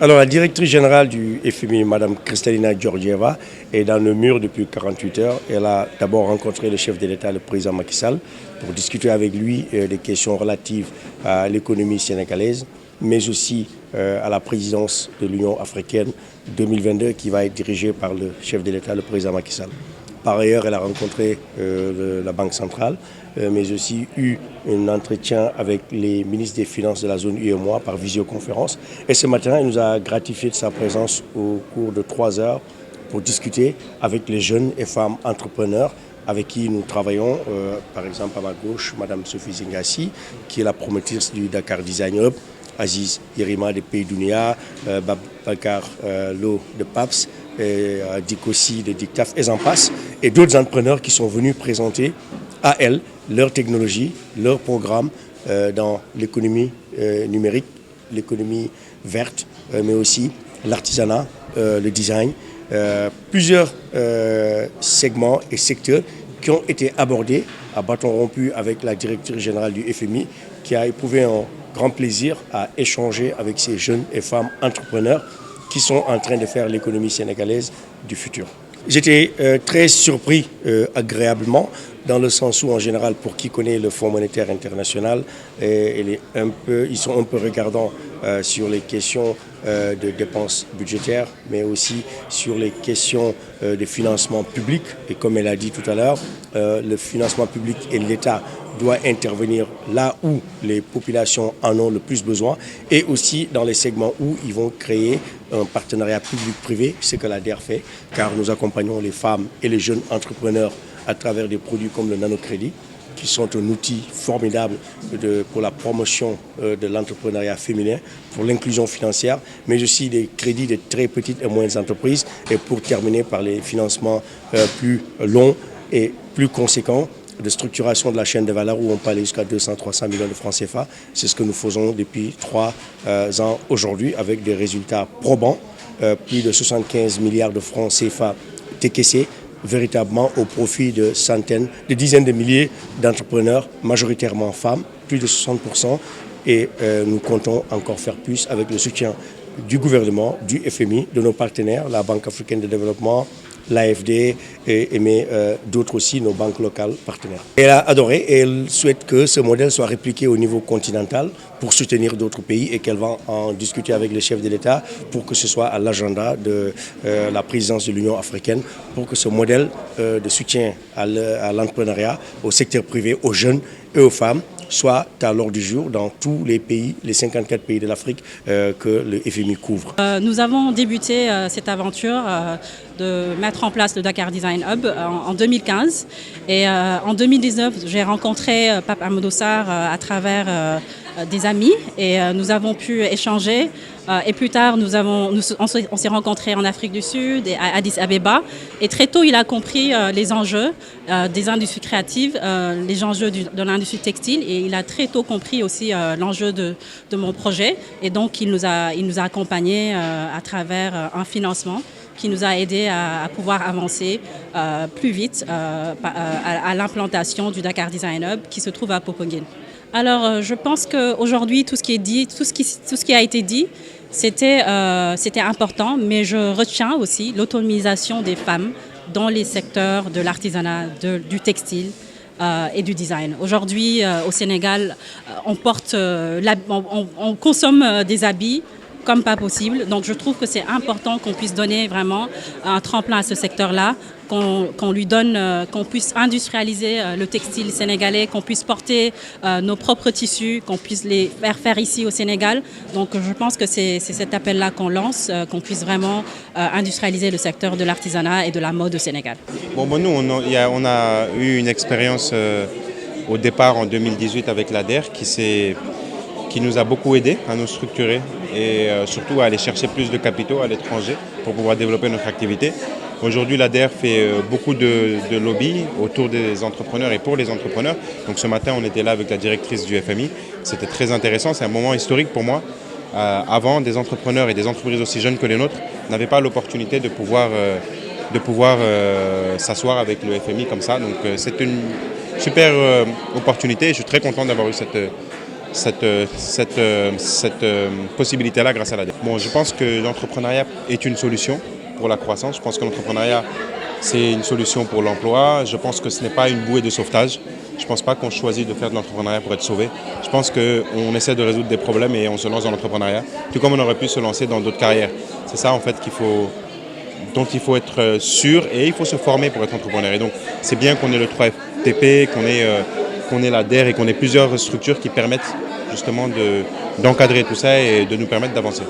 Alors, la directrice générale du FMI, Mme Kristalina Georgieva, est dans le mur depuis 48 heures. Elle a d'abord rencontré le chef de l'État, le président Macky Sall, pour discuter avec lui des questions relatives à l'économie sénégalaise, mais aussi à la présidence de l'Union africaine 2022 qui va être dirigée par le chef de l'État, le président Macky Sall. Par ailleurs, elle a rencontré la Banque centrale, mais aussi eu un entretien avec les ministres des Finances de la zone UEMOA par visioconférence. Et ce matin, elle nous a gratifié de sa présence au cours de 3 heures pour discuter avec les jeunes et femmes entrepreneurs avec qui nous travaillons. Par exemple, à ma gauche, Mme Sophie Zingassi, qui est la promotrice du Dakar Design Hub, Aziz Yerima de Pays Dunia, Babacar Lo de PAPS, Dikossi de Dictaf, et j'en passe, et d'autres entrepreneurs qui sont venus présenter à elles leur technologie, leur programme dans l'économie numérique, l'économie verte, mais aussi l'artisanat, le design, plusieurs segments et secteurs qui ont été abordés à bâton rompu avec la directrice générale du FMI qui a éprouvé un grand plaisir à échanger avec ces jeunes et femmes entrepreneurs qui sont en train de faire l'économie sénégalaise du futur. J'étais très surpris agréablement dans le sens où, en général, pour qui connaît le Fonds monétaire international, ils sont un peu regardants sur les questions de dépenses budgétaires, mais aussi sur les questions de financement public. Et comme elle a dit tout à l'heure, le financement public et l'État doit intervenir là où les populations en ont le plus besoin et aussi dans les segments où ils vont créer un partenariat public-privé, ce que la DER fait, car nous accompagnons les femmes et les jeunes entrepreneurs à travers des produits comme le nanocrédit, qui sont un outil formidable pour la promotion de l'entrepreneuriat féminin, pour l'inclusion financière, mais aussi des crédits de très petites et moyennes entreprises, et pour terminer par les financements plus longs et plus conséquents de structuration de la chaîne de valeur où on peut aller jusqu'à 200-300 millions de francs CFA. C'est ce que nous faisons depuis 3 ans aujourd'hui avec des résultats probants, plus de 75 milliards de francs CFA décaissés, véritablement au profit de centaines, de dizaines de milliers d'entrepreneurs, majoritairement femmes, plus de 60%. Et nous comptons encore faire plus avec le soutien du gouvernement, du FMI, de nos partenaires, la Banque africaine de développement, l'AFD mais d'autres aussi, nos banques locales partenaires. Elle a adoré et elle souhaite que ce modèle soit répliqué au niveau continental pour soutenir d'autres pays et qu'elle va en discuter avec les chefs de l'État pour que ce soit à l'agenda de la présidence de l'Union africaine, pour que ce modèle de soutien à l'entrepreneuriat, au secteur privé, aux jeunes et aux femmes soit à l'ordre du jour dans tous les pays, les 54 pays de l'Afrique que le FMI couvre. Nous avons débuté cette aventure de mettre en place le Dakar Design Hub en 2015. Et en 2019, j'ai rencontré Pape Amadou Sarr à travers des amis et nous avons pu échanger. Et plus tard, on s'est rencontrés en Afrique du Sud et à Addis Abeba. Et très tôt, il a compris les enjeux des industries créatives, les enjeux de l'industrie textile. Et il a très tôt compris aussi l'enjeu de mon projet. Et donc, il nous a accompagnés à travers un financement qui nous a aidés à pouvoir avancer plus vite à l'implantation du Dakar Design Hub qui se trouve à Popenguine. Alors, je pense qu'aujourd'hui, tout ce qui a été dit, c'était important, mais je retiens aussi l'autonomisation des femmes dans les secteurs de l'artisanat, du textile et du design. Aujourd'hui, au Sénégal, on consomme des habits comme pas possible. Donc je trouve que c'est important qu'on puisse donner vraiment un tremplin à ce secteur-là, qu'on lui donne, qu'on puisse industrialiser le textile sénégalais, qu'on puisse porter nos propres tissus, qu'on puisse les faire ici au Sénégal. Donc je pense que c'est cet appel-là qu'on lance, qu'on puisse vraiment industrialiser le secteur de l'artisanat et de la mode au Sénégal. Bon, nous, on a eu une expérience au départ en 2018 avec la DER qui nous a beaucoup aidé à nous structurer et surtout à aller chercher plus de capitaux à l'étranger pour pouvoir développer notre activité. Aujourd'hui, l'ADER fait beaucoup de lobby autour des entrepreneurs et pour les entrepreneurs. Donc ce matin, on était là avec la directrice du FMI. C'était très intéressant, c'est un moment historique pour moi. Avant, des entrepreneurs et des entreprises aussi jeunes que les nôtres n'avaient pas l'opportunité de pouvoir s'asseoir avec le FMI comme ça. Donc c'est une super opportunité. Je suis très content d'avoir eu cette possibilité-là grâce à la DER. Bon, je pense que l'entrepreneuriat est une solution pour la croissance. Je pense que l'entrepreneuriat, c'est une solution pour l'emploi. Je pense que ce n'est pas une bouée de sauvetage. Je ne pense pas qu'on choisit de faire de l'entrepreneuriat pour être sauvé. Je pense qu'on essaie de résoudre des problèmes et on se lance dans l'entrepreneuriat, tout comme on aurait pu se lancer dans d'autres carrières. C'est ça en fait dont il faut être sûr et il faut se former pour être entrepreneur. Et donc c'est bien qu'on ait le 3FTP, qu'on ait la DER et qu'on ait plusieurs structures qui permettent justement d'encadrer tout ça et de nous permettre d'avancer.